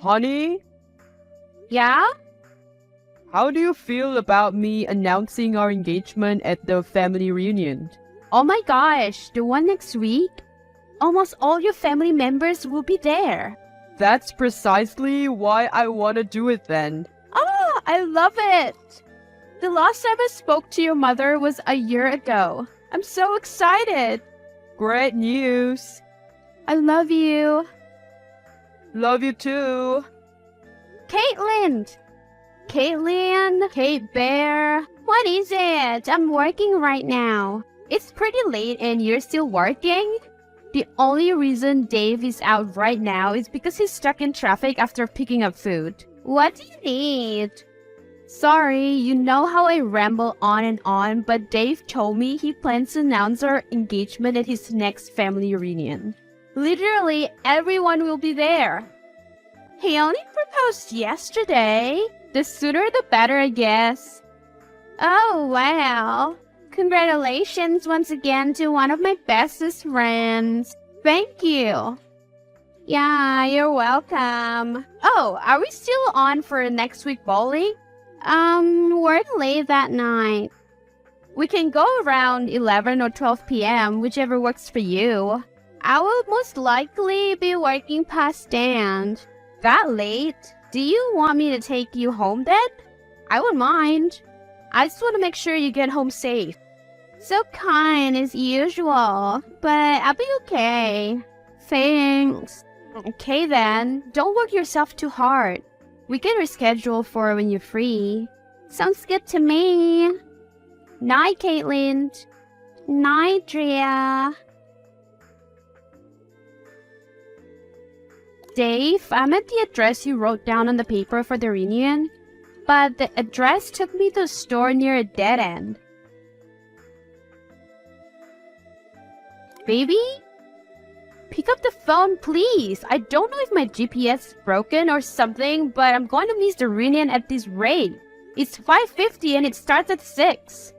Honey, Yeah? how do you feel about me announcing our engagement at the family reunion? Oh my gosh, the one next week? Almost all your family members will be there. That's precisely why I want to do it then. Oh, I love it! The last time I spoke to your mother was a year ago. I'm so excited! Great news. I love you. Love you too. Caitlin! Caitlin? Kate Bear? What is it? I'm working right now. It's pretty late and you're still working? The only reason Dave is out right now is because he's stuck in traffic after picking up food. What do you need? Sorry, you know how I ramble on and on, but Dave told me he plans to announce our engagement at his next family reunion. Literally everyone will be there. He only proposed yesterday. The sooner the better, I guess. Oh, wow. Congratulations once again to one of my bestest friends. Thank you. Yeah, you're welcome. Oh, are we still on for next week bowling? We're late that night. We can go around 11 or 12 p.m., whichever works for you. I will most likely be working past Dan. That late? Do you want me to take you home then? I wouldn't mind. I just want to make sure you get home safe. So kind as usual, but I'll be okay. Thanks. Okay then, don't work yourself too hard. We can reschedule for when you're free. Sounds good to me. Night, Caitlin. Night, Drea. Dave, I'm at the address you wrote down on the paper for the reunion, but the address took me to a store near a dead end. Baby? Pick up the phone, please. I don't know if my GPS is broken or something, but I'm going to miss the reunion at this rate. It's 5:50 and it starts at 6.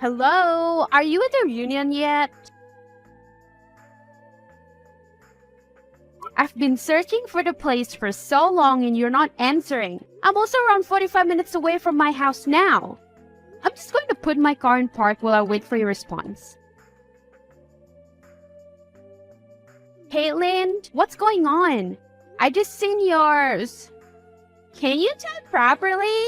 Hello? Are you at the reunion yet? I've been searching for the place for so long and you're not answering. I'm also around 45 minutes away from my house now. I'm just going to put my car in park while I wait for your response. Caitlin, what's going on? I just seen yours. Can you type properly?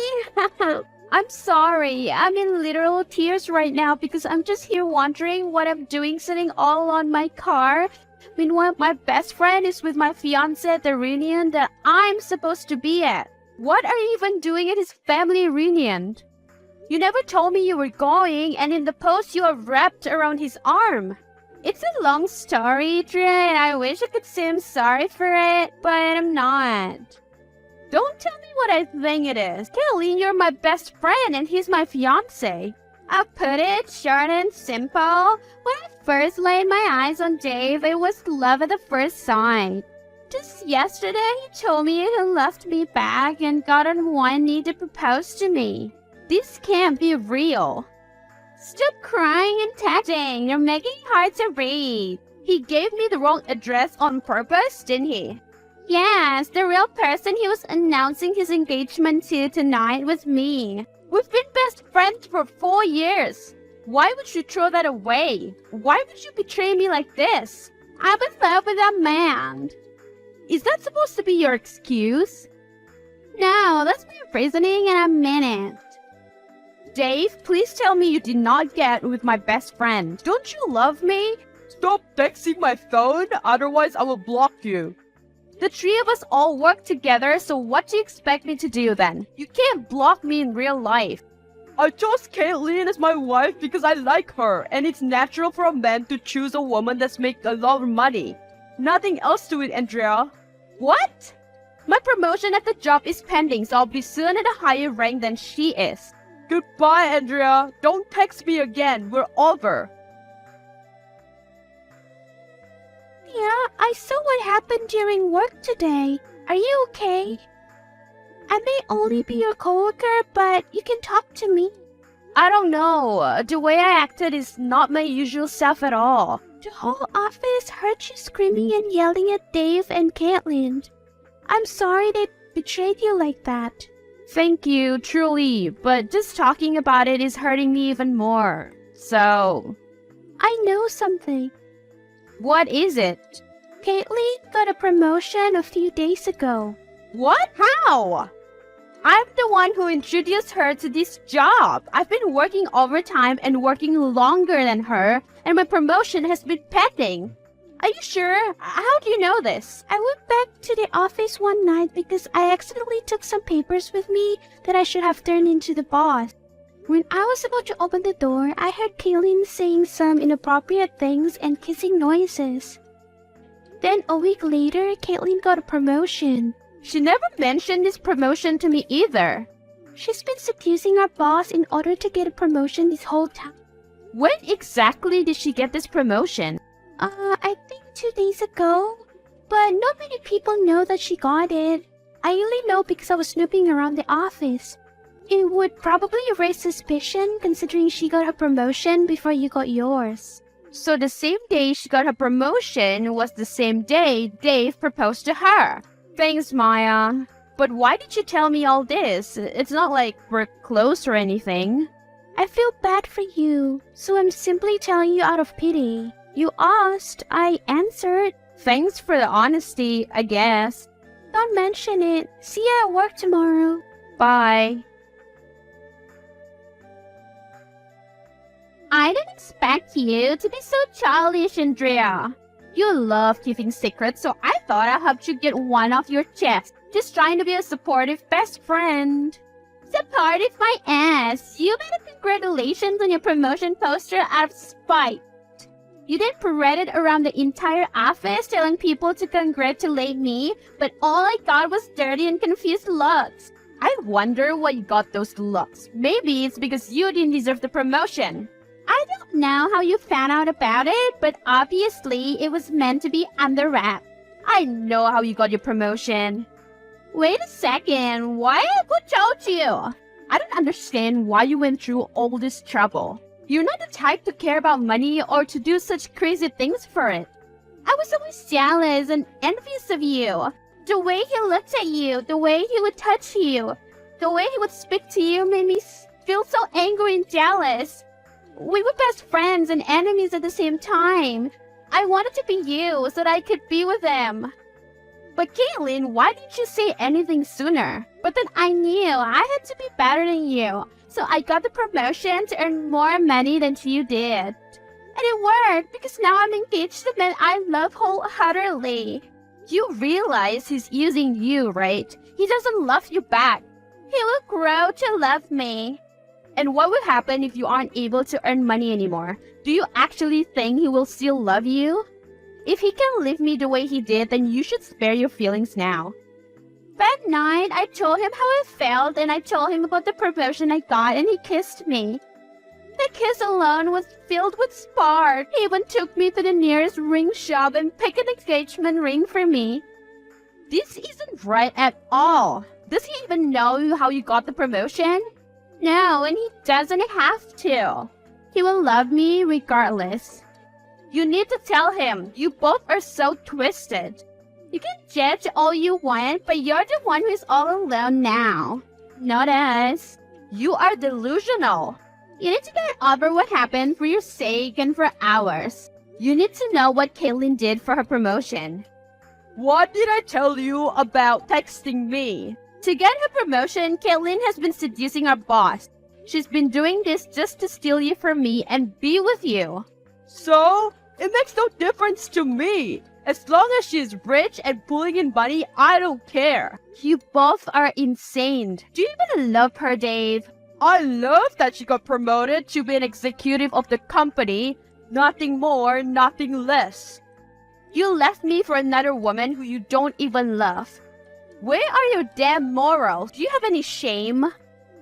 I'm sorry. I'm in literal tears right now because I'm just here wondering what I'm doing sitting all alone in my car. Meanwhile, my best friend is with my fiancé at the reunion that I'm supposed to be at. What are you even doing at his family reunion? You never told me you were going, and in the post you are wrapped around his arm. It's a long story, Dre, and I wish I could say I'm sorry for it, but I'm not. Don't tell me what I think it is. Kelly, you're my best friend, and he's my fiancé. I'll put it short and simple. When I first laid my eyes on Dave, it was love at the first sight. Just yesterday, he told me he left me back and got on one knee to propose to me. This can't be real. Stop crying and texting. You're making it hard to read. He gave me the wrong address on purpose, didn't he? Yes, the real person he was announcing his engagement to tonight was me. We've been best friends for 4 years. Why would you throw that away? Why would you betray me like this? I'm in love with that man. Is that supposed to be your excuse? No, that's my reasoning and I meant it. Dave, please tell me you did not get with my best friend. Don't you love me? Stop texting my phone, otherwise I will block you. The three of us all work together, so what do you expect me to do then? You can't block me in real life. I chose Caitlin as my wife because I like her, and it's natural for a man to choose a woman that's make a lot of money. Nothing else to it, Andrea. What? My promotion at the job is pending, so I'll be soon at a higher rank than she is. Goodbye, Andrea. Don't text me again. We're over. Yeah, I saw what happened during work today. Are you okay? I may only be your coworker, but you can talk to me. I don't know. The way I acted is not my usual self at all. The whole office heard you screaming and yelling at Dave and Caitlin. I'm sorry they betrayed you like that. Thank you, truly, but just talking about it is hurting me even more. So, I know something. what is it? Caitlin got a promotion a few days ago. What? How? I'm the one who introduced her to this job. I've been working overtime and working longer than her, and my promotion has been pending. Are you sure? How do you know this? I went back to the office one night because I accidentally took some papers with me that I should have turned into the boss. When I was about to open the door, I heard Caitlin saying some inappropriate things and kissing noises. Then a week later, Caitlin got a promotion. She never mentioned this promotion to me either. She's been seducing our boss in order to get a promotion this whole time. When exactly did she get this promotion? I think 2 days ago. But not many people know that she got it. I only know because I was snooping around the office. It would probably raise suspicion considering she got her promotion before you got yours. So the same day she got her promotion was the same day Dave proposed to her. Thanks, Maya. But why did you tell me all this? It's not like we're close or anything. I feel bad for you, so I'm simply telling you out of pity. You asked, I answered. Thanks for the honesty, I guess. Don't mention it. See you at work tomorrow. Bye. I didn't expect you to be so childish, Andrea. You love keeping secrets, so I thought I'd help you get one off your chest. Just trying to be a supportive best friend. Supportive my ass. You made a congratulations on your promotion poster out of spite. You then paraded around the entire office telling people to congratulate me, but all I got was dirty and confused looks. I wonder why you got those looks. Maybe it's because you didn't deserve the promotion. I don't know how you found out about it, but obviously it was meant to be under wrap. I know how you got your promotion. Wait a second, what? Who told you? I don't understand why you went through all this trouble. You're not the type to care about money or to do such crazy things for it. I was always jealous and envious of you. The way he looked at you, the way he would touch you, the way he would speak to you made me feel so angry and jealous. We were best friends and enemies at the same time. I wanted to be you so that I could be with them. But Caitlin, why didn't you say anything sooner? But then I knew I had to be better than you. So I got the promotion to earn more money than you did. And it worked because now I'm engaged to a man I love wholeheartedly. You realize he's using you, right? He doesn't love you back. He will grow to love me. And what will happen if you aren't able to earn money anymore? Do you actually think he will still love you? If he can leave me the way he did, then you should spare your feelings now. That night, I told him how I felt and I told him about the promotion I got and he kissed me. The kiss alone was filled with spark. He even took me to the nearest ring shop and picked an engagement ring for me. This isn't right at all. Does he even know how you got the promotion? No, and he doesn't have to. He will love me regardless. You need to tell him. You both are so twisted. You can judge all you want, but you're the one who is all alone now. Not us. You are delusional. You need to get over what happened for your sake and for ours. You need to know what Caitlin did for her promotion. What did I tell you about texting me? To get her promotion, Caitlin has been seducing our boss. She's been doing this just to steal you from me and be with you. So, it makes no difference to me. As long as she's rich and pulling in money, I don't care. You both are insane. Do you even love her, Dave? I love that she got promoted to be an executive of the company. Nothing more, nothing less. You left me for another woman who you don't even love. Where are your damn morals? Do you have any shame?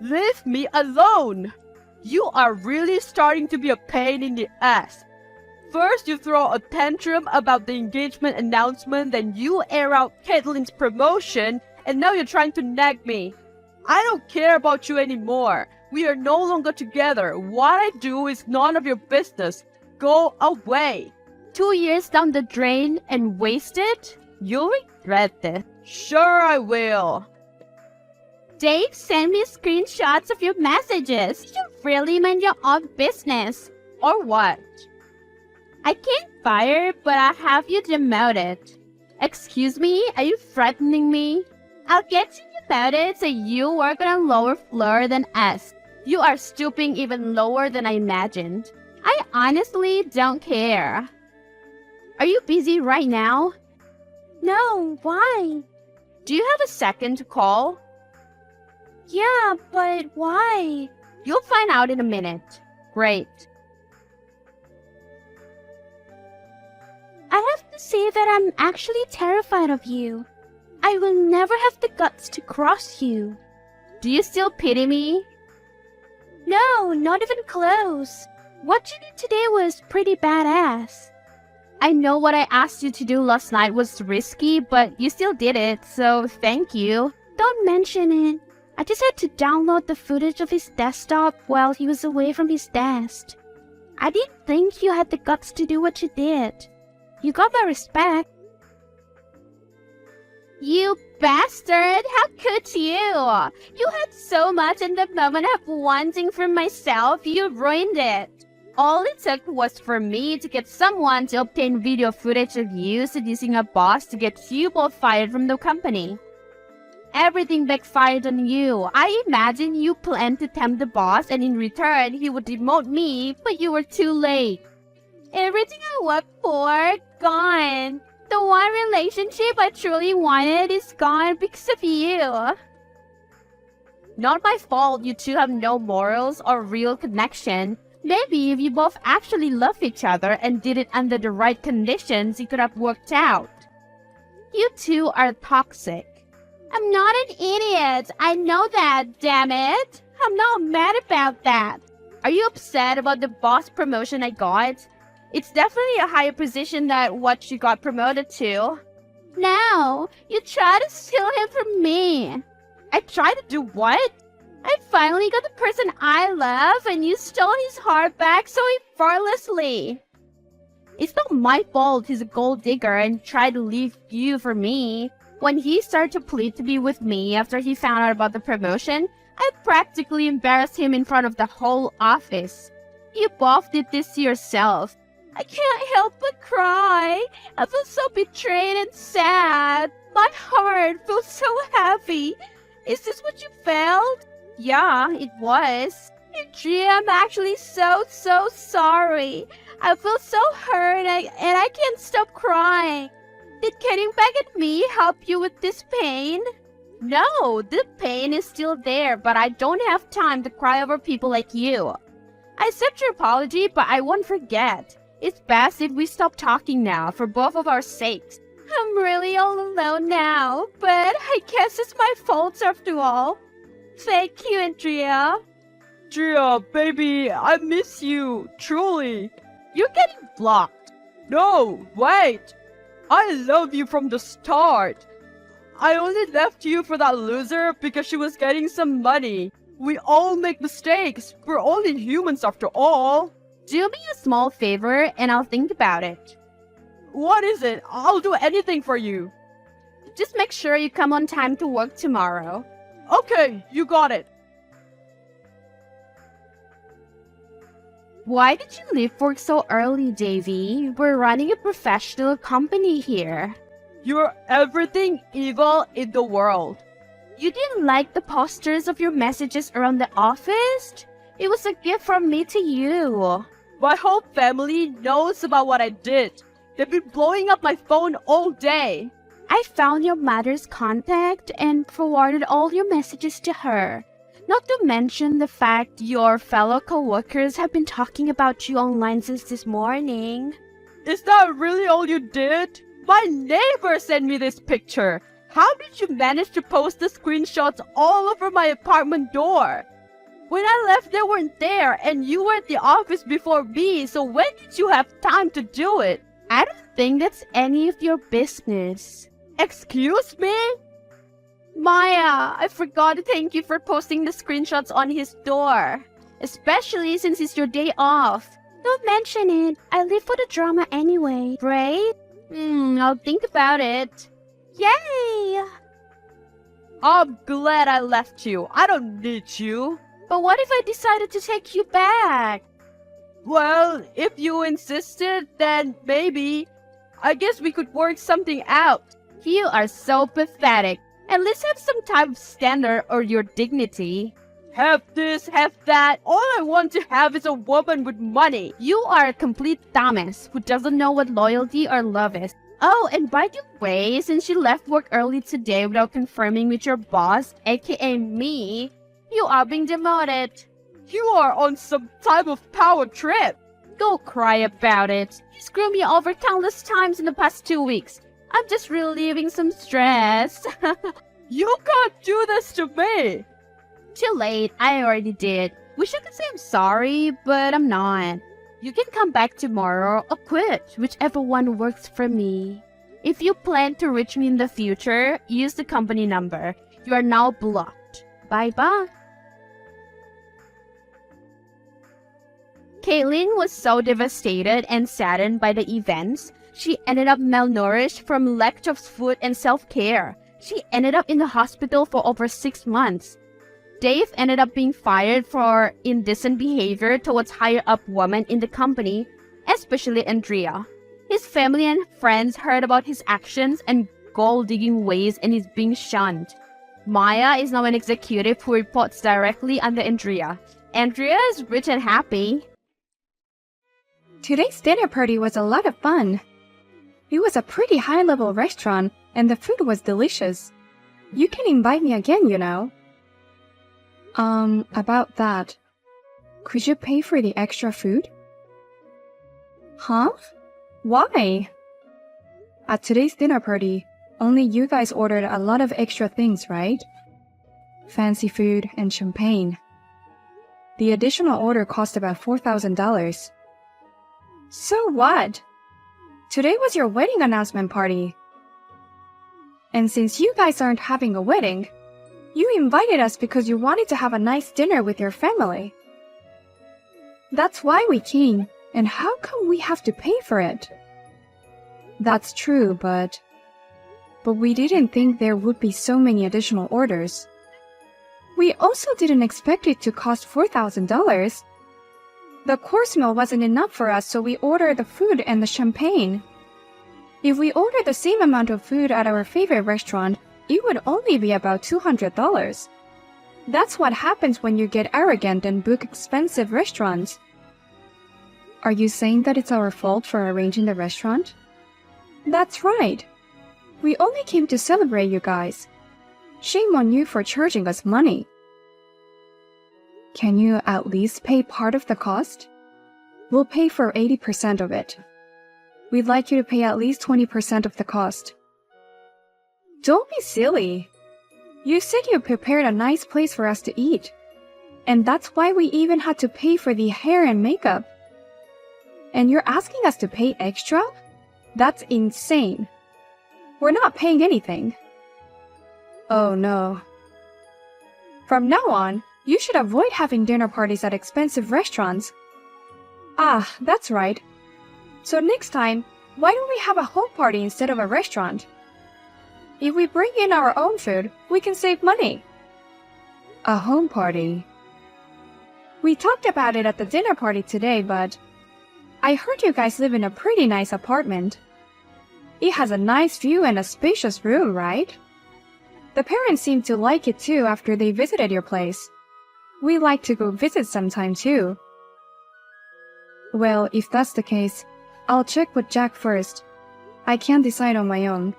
Leave me alone! You are really starting to be a pain in the ass. First, you throw a tantrum about the engagement announcement, then you air out Caitlin's promotion, and now you're trying to nag me. I don't care about you anymore. We are no longer together. What I do is none of your business. Go away. 2 years down the drain and wasted? You'll regret this. Sure I will. Dave, send me screenshots of your messages. You really mind your own business. Or what? I can't fire, but I'll have you demoted. Excuse me? Are you threatening me? I'll get you demoted so you work on a lower floor than us. You are stooping even lower than I imagined. I honestly don't care. Are you busy right now? No, why? Do you have a second to call? Yeah, but why? You'll find out in a minute. Great. I have to say that I'm actually terrified of you. I will never have the guts to cross you. Do you still pity me? No, not even close. What you did today was pretty badass. I know what I asked you to do last night was risky, but you still did it, so thank you. Don't mention it. I just had to download the footage of his desktop while he was away from his desk. I didn't think you had the guts to do what you did. You got my respect. You bastard! How could you? You had so much in the moment of wanting for myself, you ruined it. All it took was for me to get someone to obtain video footage of you seducing a boss to get you both fired from the company. Everything backfired on you. I imagine you planned to tempt the boss and in return he would demote me, but you were too late. Everything I worked for, gone. The one relationship I truly wanted is gone because of you. Not my fault you two have no morals or real connection. Maybe if you both actually love each other and did it under the right conditions, it could have worked out. You two are toxic. I'm not an idiot. I know that, damn it. I'm not mad about that. Are you upset about the boss promotion I got? It's definitely a higher position than what you got promoted to. No, you tried to steal him from me. I tried to do what? I finally got the person I love and you stole his heart back so effortlessly. It's not my fault he's a gold digger and tried to leave you for me. When he started to plead to be with me after he found out about the promotion, I practically embarrassed him in front of the whole office. You both did this to yourself. I can't help but cry. I feel so betrayed and sad. My heart feels so heavy. Is this what you felt? Yeah, it was. Andrea, I'm actually so sorry. I feel so hurt and I can't stop crying. Did getting back at me help you with this pain? No, the pain is still there, but I don't have time to cry over people like you. I accept your apology, but I won't forget. It's best if we stop talking now, for both of our sakes. I'm really all alone now, but I guess it's my fault after all. Thank you, Andrea. Andrea, baby, I miss you, truly. You're getting blocked. No, wait. I love you from the start. I only left you for that loser because she was getting some money. We all make mistakes. We're only humans after all. Do me a small favor and I'll think about it. What is it? I'll do anything for you. Just make sure you come on time to work tomorrow. Okay, you got it. Why did you leave work so early, Davy? We're running a professional company here. You're everything evil in the world. You didn't like the posters of your messages around the office? It was a gift from me to you. My whole family knows about what I did. They've been blowing up my phone all day. I found your mother's contact and forwarded all your messages to her. Not to mention the fact your fellow co-workers have been talking about you online since this morning. Is that really all you did? My neighbor sent me this picture. How did you manage to post the screenshots all over my apartment door? When I left, they weren't there, and you were at the office before me, so when did you have time to do it? I don't think that's any of your business. Excuse me? Maya, I forgot to thank you for posting the screenshots on his door. Especially since it's your day off. Don't mention it. I live for the drama anyway, right? I'll think about it. Yay! I'm glad I left you. I don't need you. But what if I decided to take you back? Well, if you insisted, then maybe. I guess we could work something out. You are so pathetic. At least have some type of standard or your dignity. Have this, have that. All I want to have is a woman with money. You are a complete dumbass who doesn't know what loyalty or love is. Oh, and by the way, since you left work early today without confirming with your boss, aka me, you are being demoted. You are on some type of power trip. Go cry about it. You screwed me over countless times in the past 2 weeks. I'm just relieving some stress. You can't do this to me. Too late, I already did. Wish I could say I'm sorry, but I'm not. You can come back tomorrow or quit, whichever one works for me. If you plan to reach me in the future, use the company number. You are now blocked. Bye-bye. Caitlin was so devastated and saddened by the events, she ended up malnourished from lack of food and self-care. She ended up in the hospital for over 6 months. Dave ended up being fired for indecent behavior towards higher-up women in the company, especially Andrea. His family and friends heard about his actions and gold-digging ways and is being shunned. Maya is now an executive who reports directly under Andrea. Andrea is rich and happy. Today's dinner party was a lot of fun. It was a pretty high-level restaurant and the food was delicious. You can invite me again, you know. About that. Could you pay for the extra food? Huh? Why? At today's dinner party, only you guys ordered a lot of extra things, right? Fancy food and champagne. The additional order cost about $4,000. So what? Today was your wedding announcement party. And since you guys aren't having a wedding, you invited us because you wanted to have a nice dinner with your family. That's why we came, and how come we have to pay for it? That's true, but we didn't think there would be so many additional orders. We also didn't expect it to cost $4,000. The course meal wasn't enough for us, so we ordered the food and the champagne. If we ordered the same amount of food at our favorite restaurant, it would only be about $200. That's what happens when you get arrogant and book expensive restaurants. Are you saying that it's our fault for arranging the restaurant? That's right. We only came to celebrate you guys. Shame on you for charging us money. Can you at least pay part of the cost? We'll pay for 80% of it. We'd like you to pay at least 20% of the cost. Don't be silly. You said you prepared a nice place for us to eat. And that's why we even had to pay for the hair and makeup. And you're asking us to pay extra? That's insane. We're not paying anything. Oh no. From now on, you should avoid having dinner parties at expensive restaurants. Ah, that's right. So next time, why don't we have a home party instead of a restaurant? If we bring in our own food, we can save money. A home party. We talked about it at the dinner party today, but I heard you guys live in a pretty nice apartment. It has a nice view and a spacious room, right? The parents seem to like it too after they visited your place. We like to go visit sometime too. Well, if that's the case, I'll check with Jack first. I can't decide on my own.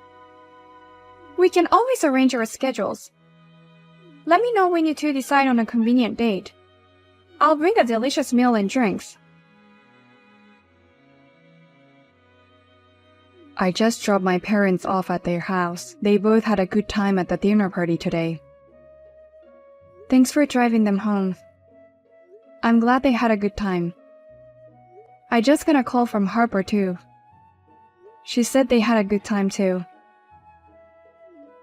We can always arrange our schedules. Let me know when you two decide on a convenient date. I'll bring a delicious meal and drinks. I just dropped my parents off at their house. They both had a good time at the dinner party today. Thanks for driving them home. I'm glad they had a good time. I just got a call from Harper too. She said they had a good time too.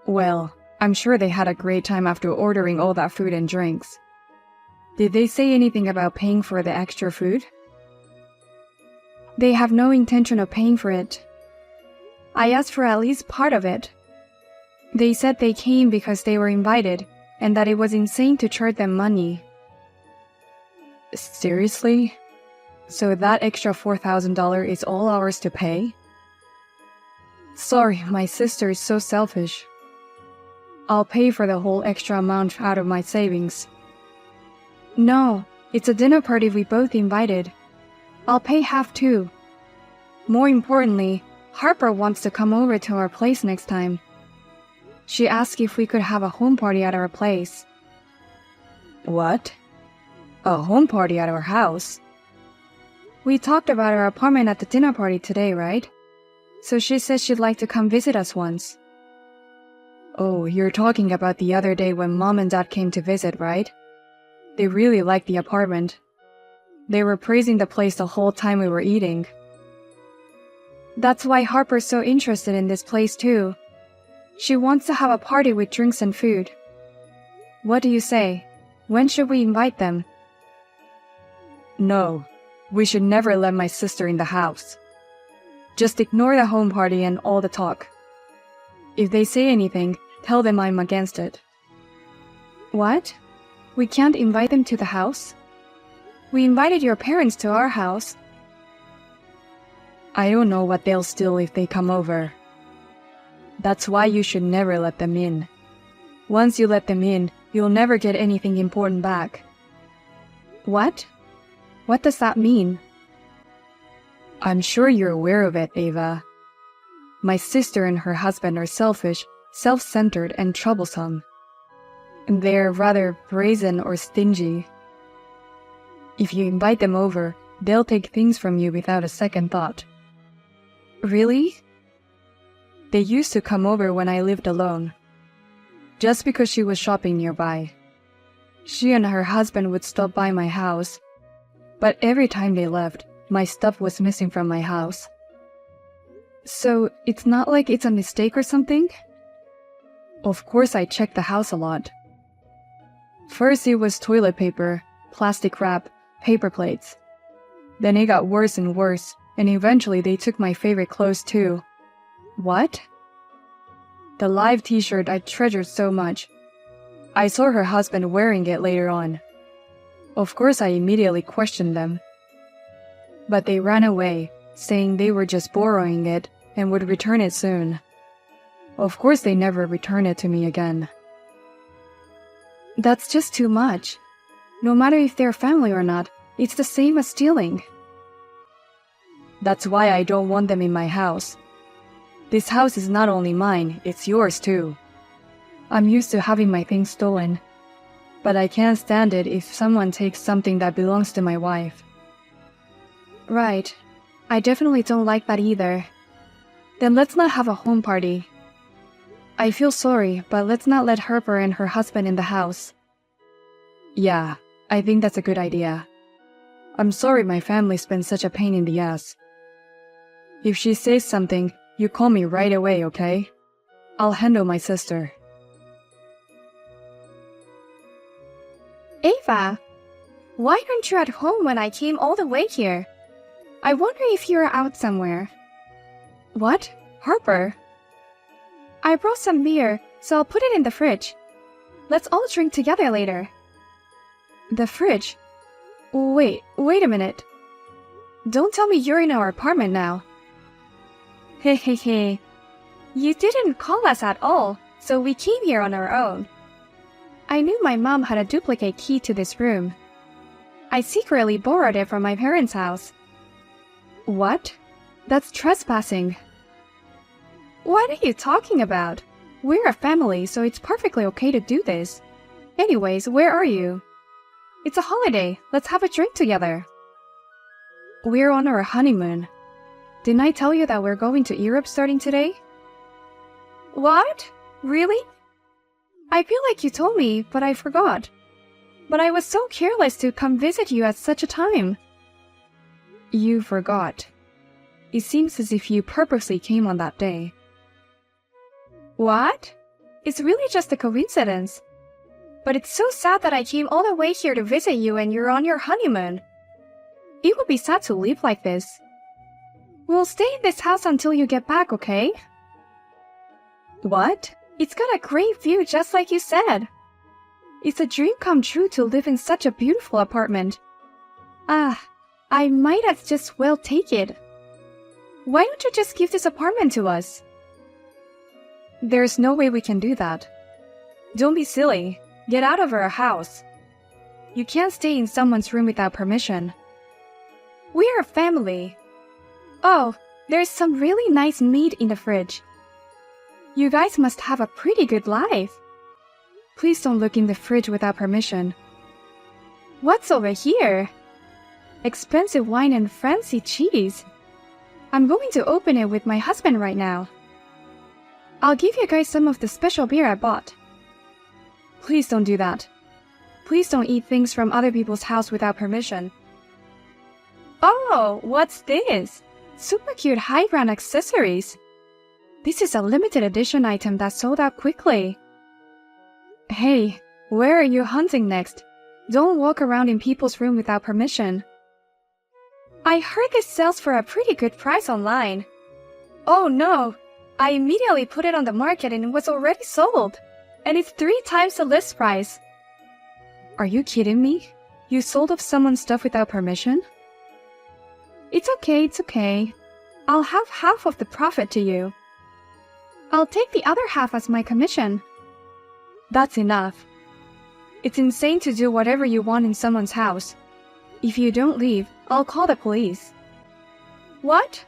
Well, I'm sure they had a great time after ordering all that food and drinks. Did they say anything about paying for the extra food? They have no intention of paying for it. I asked for at least part of it. They said they came because they were invited and that it was insane to charge them money. Seriously? So that extra $4,000 is all ours to pay? Sorry, my sister is so selfish. I'll pay for the whole extra amount out of my savings. No, it's a dinner party we both invited. I'll pay half too. More importantly, Harper wants to come over to our place next time. She asked if we could have a home party at our place. What? A home party at our house? We talked about our apartment at the dinner party today, right? So she says she'd like to come visit us once. Oh, you're talking about the other day when Mom and Dad came to visit, right? They really liked the apartment. They were praising the place the whole time we were eating. That's why Harper's so interested in this place too. She wants to have a party with drinks and food. What do you say? When should we invite them? No, we should never let my sister in the house. Just ignore the home party and all the talk. If they say anything, tell them I'm against it. What? We can't invite them to the house? We invited your parents to our house. I don't know what they'll steal if they come over. That's why you should never let them in. Once you let them in, you'll never get anything important back. What? What does that mean? I'm sure you're aware of it, Ava. My sister and her husband are selfish, self-centered, and troublesome. They're rather brazen or stingy. If you invite them over, they'll take things from you without a second thought. Really? They used to come over when I lived alone. Just because she was shopping nearby. She and her husband would stop by my house. But every time they left, my stuff was missing from my house. So, it's not like it's a mistake or something? Of course I checked the house a lot. First it was toilet paper, plastic wrap, paper plates. Then it got worse and worse, and eventually they took my favorite clothes too. What? The live t-shirt I treasured so much. I saw her husband wearing it later on. Of course I immediately questioned them. But they ran away, saying they were just borrowing it and would return it soon. Of course they never returned it to me again. That's just too much. No matter if they're family or not, it's the same as stealing. That's why I don't want them in my house. This house is not only mine, it's yours too. I'm used to having my things stolen. But I can't stand it if someone takes something that belongs to my wife. Right. I definitely don't like that either. Then let's not have a home party. I feel sorry, but let's not let Harper and her husband in the house. Yeah, I think that's a good idea. I'm sorry my family's been such a pain in the ass. If she says something, you call me right away, okay? I'll handle my sister. Ava, why aren't you at home when I came all the way here? I wonder if you're out somewhere. What? Harper? I brought some beer, so I'll put it in the fridge. Let's all drink together later. The fridge? Wait a minute. Don't tell me you're in our apartment now. Hehehe. You didn't call us at all, so we came here on our own. I knew my mom had a duplicate key to this room. I secretly borrowed it from my parents' house. What? That's trespassing. What are you talking about? We're a family, so it's perfectly okay to do this. Anyways, where are you? It's a holiday. Let's have a drink together. We're on our honeymoon. Didn't I tell you that we're going to Europe starting today? What? Really? I feel like you told me, but I forgot. But I was so careless to come visit you at such a time. You forgot. It seems as if you purposely came on that day. What? It's really just a coincidence. But it's so sad that I came all the way here to visit you and you're on your honeymoon. It would be sad to live like this. We'll stay in this house until you get back, okay? What? It's got a great view just like you said. It's a dream come true to live in such a beautiful apartment. I might as just well take it. Why don't you just give this apartment to us? There's no way we can do that. Don't be silly. Get out of our house. You can't stay in someone's room without permission. We're a family. Oh, there's some really nice meat in the fridge. You guys must have a pretty good life. Please don't look in the fridge without permission. What's over here? Expensive wine and fancy cheese. I'm going to open it with my husband right now. I'll give you guys some of the special beer I bought. Please don't do that. Please don't eat things from other people's house without permission. Oh, what's this? Super cute high-brand accessories. This is a limited edition item that sold out quickly. Hey, where are you hunting next? Don't walk around in people's room without permission. I heard this sells for a pretty good price online. Oh no! I immediately put it on the market and it was already sold. And it's 3 times the list price. Are you kidding me? You sold off someone's stuff without permission? It's okay. I'll have half of the profit to you. I'll take the other half as my commission. That's enough. It's insane to do whatever you want in someone's house. If you don't leave, I'll call the police. What?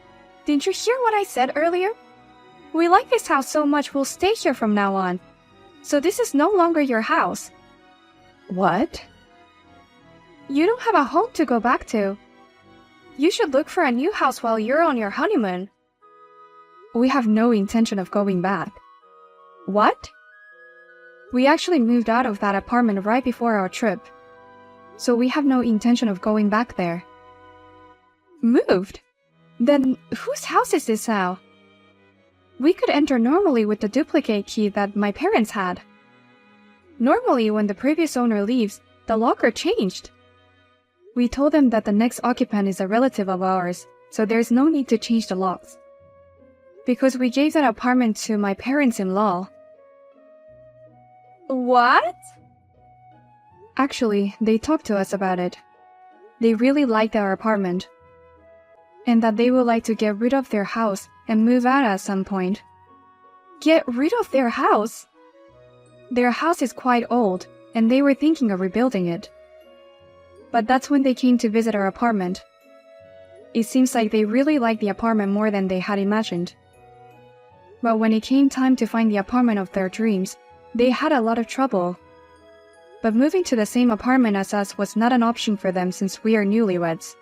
Didn't you hear what I said earlier? We like this house so much we'll stay here from now on. So this is no longer your house. What? You don't have a home to go back to. You should look for a new house while you're on your honeymoon. We have no intention of going back. What? We actually moved out of that apartment right before our trip. So we have no intention of going back there. Moved? Then whose house is this now? We could enter normally with the duplicate key that my parents had. Normally, when the previous owner leaves, the locker changed. We told them that the next occupant is a relative of ours, so there's no need to change the locks. Because we gave that apartment to my parents-in-law. What? Actually, they talked to us about it. They really liked our apartment. And that they would like to get rid of their house and move out at some point. Get rid of their house? Their house is quite old, and they were thinking of rebuilding it. But that's when they came to visit our apartment. It seems like they really liked the apartment more than they had imagined. But when it came time to find the apartment of their dreams, they had a lot of trouble. But moving to the same apartment as us was not an option for them since we are newlyweds.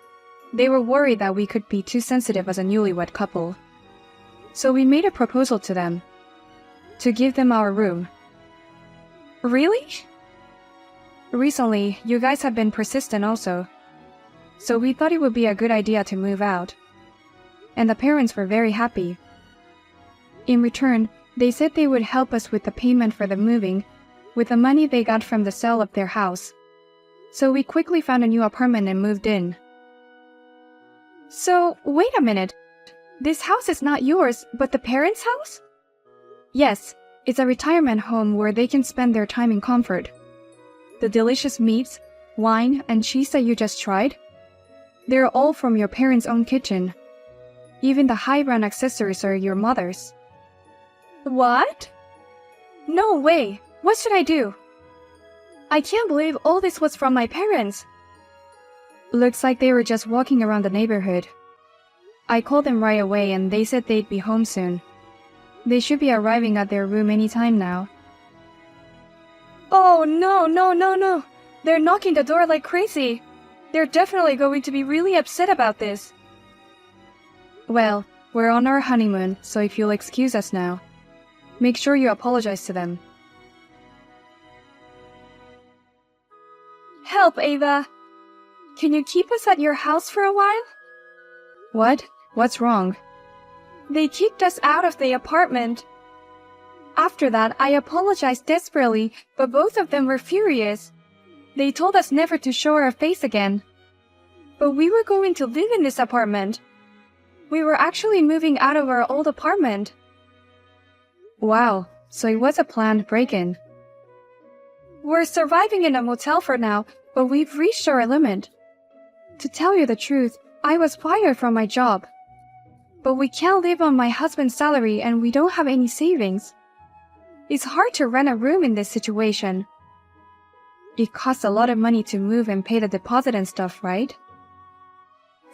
They were worried that we could be too sensitive as a newlywed couple. So we made a proposal to them. To give them our room. Really? Recently, you guys have been persistent also. So we thought it would be a good idea to move out. And the parents were very happy. In return, they said they would help us with the payment for the moving, with the money they got from the sale of their house. So we quickly found a new apartment and moved in. So, wait a minute. This house is not yours, but the parents' house? Yes, it's a retirement home where they can spend their time in comfort. The delicious meats, wine, and cheese that you just tried, they're all from your parents' own kitchen. Even the high-brand accessories are your mother's. What? No way! What should I do? I can't believe all this was from my parents. Looks like they were just walking around the neighborhood. I called them right away and they said they'd be home soon. They should be arriving at their room any time now. Oh no. They're knocking the door like crazy. They're definitely going to be really upset about this. Well, we're on our honeymoon, so if you'll excuse us now. Make sure you apologize to them. Help, Ava! Can you keep us at your house for a while? What? What's wrong? They kicked us out of the apartment. After that, I apologized desperately, but both of them were furious. They told us never to show our face again. But we were going to live in this apartment. We were actually moving out of our old apartment. Wow, so it was a planned break-in. We're surviving in a motel for now, but we've reached our limit. To tell you the truth, I was fired from my job. But we can't live on my husband's salary and we don't have any savings. It's hard to rent a room in this situation. It costs a lot of money to move and pay the deposit and stuff, right?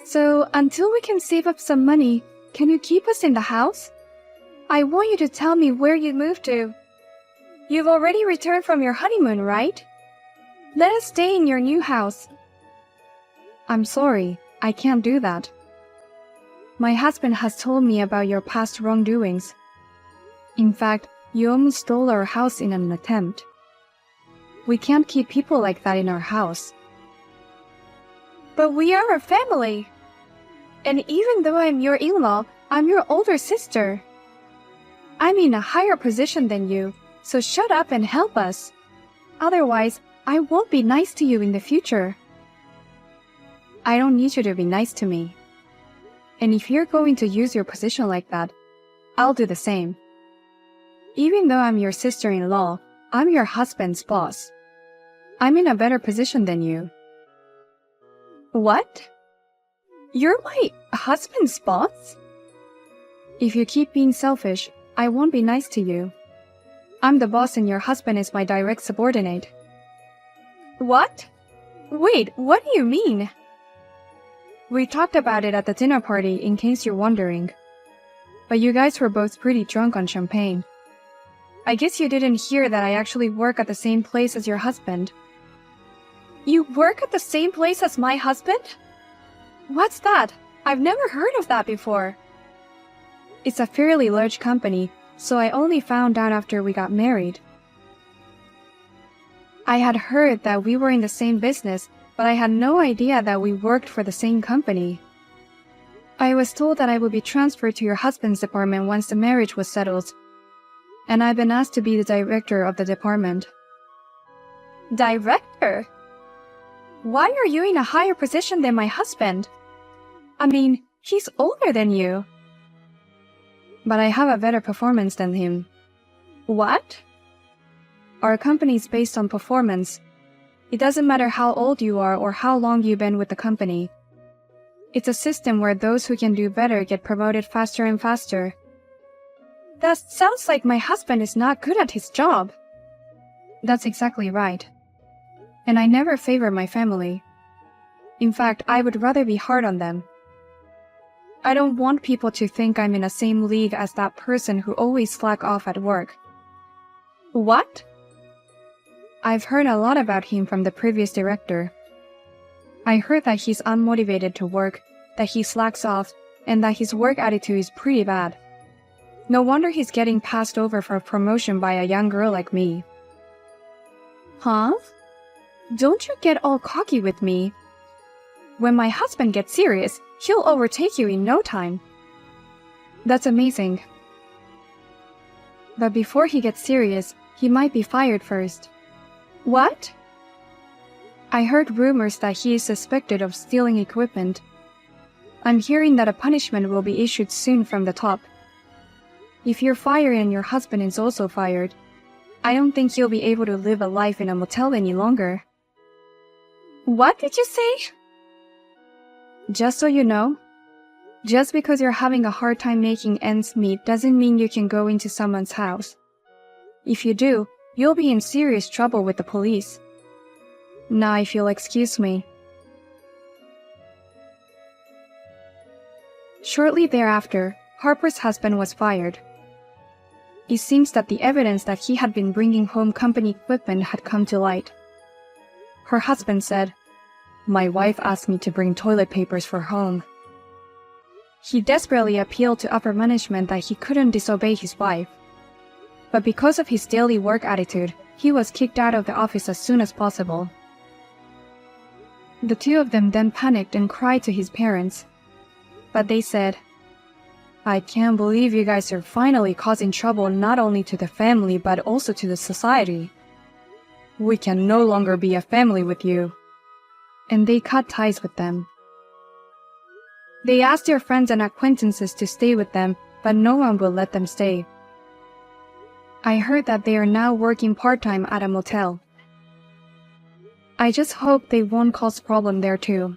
So, until we can save up some money, can you keep us in the house? I want you to tell me where you moved to. You've already returned from your honeymoon, right? Let us stay in your new house. I'm sorry, I can't do that. My husband has told me about your past wrongdoings. In fact, you almost stole our house in an attempt. We can't keep people like that in our house. But we are a family. And even though I'm your in-law, I'm your older sister. I'm in a higher position than you, so shut up and help us. Otherwise, I won't be nice to you in the future. I don't need you to be nice to me. And if you're going to use your position like that, I'll do the same. Even though I'm your sister-in-law, I'm your husband's boss. I'm in a better position than you. What? You're my husband's boss? If you keep being selfish, I won't be nice to you. I'm the boss and your husband is my direct subordinate. What? Wait, what do you mean? We talked about it at the dinner party in case you're wondering. But you guys were both pretty drunk on champagne. I guess you didn't hear that I actually work at the same place as your husband. You work at the same place as my husband? What's that? I've never heard of that before. It's a fairly large company, so I only found out after we got married. I had heard that we were in the same business, but I had no idea that we worked for the same company. I was told that I would be transferred to your husband's department once the marriage was settled, and I've been asked to be the director of the department. Director? Why are you in a higher position than my husband? I mean, he's older than you. But I have a better performance than him. What? Our company is based on performance. It doesn't matter how old you are or how long you've been with the company. It's a system where those who can do better get promoted faster and faster. That sounds like my husband is not good at his job. That's exactly right. And I never favor my family. In fact, I would rather be hard on them. I don't want people to think I'm in the same league as that person who always slack off at work. What? I've heard a lot about him from the previous director. I heard that he's unmotivated to work, that he slacks off, and that his work attitude is pretty bad. No wonder he's getting passed over for a promotion by a young girl like me. Huh? Don't you get all cocky with me. When my husband gets serious, he'll overtake you in no time. That's amazing. But before he gets serious, he might be fired first. What? I heard rumors that he is suspected of stealing equipment. I'm hearing that a punishment will be issued soon from the top. If you're fired and your husband is also fired, I don't think you'll be able to live a life in a motel any longer. What did you say? Just so you know, just because you're having a hard time making ends meet doesn't mean you can go into someone's house. If you do, you'll be in serious trouble with the police. Now if you'll excuse me. Shortly thereafter, Harper's husband was fired. It seems that the evidence that he had been bringing home company equipment had come to light. Her husband said, "My wife asked me to bring toilet papers for home." He desperately appealed to upper management that he couldn't disobey his wife. But because of his daily work attitude, he was kicked out of the office as soon as possible. The two of them then panicked and cried to his parents. But they said, "I can't believe you guys are finally causing trouble not only to the family but also to the society. We can no longer be a family with you." And they cut ties with them. They asked their friends and acquaintances to stay with them, but no one will let them stay. I heard that they are now working part-time at a motel. I just hope they won't cause problem there too.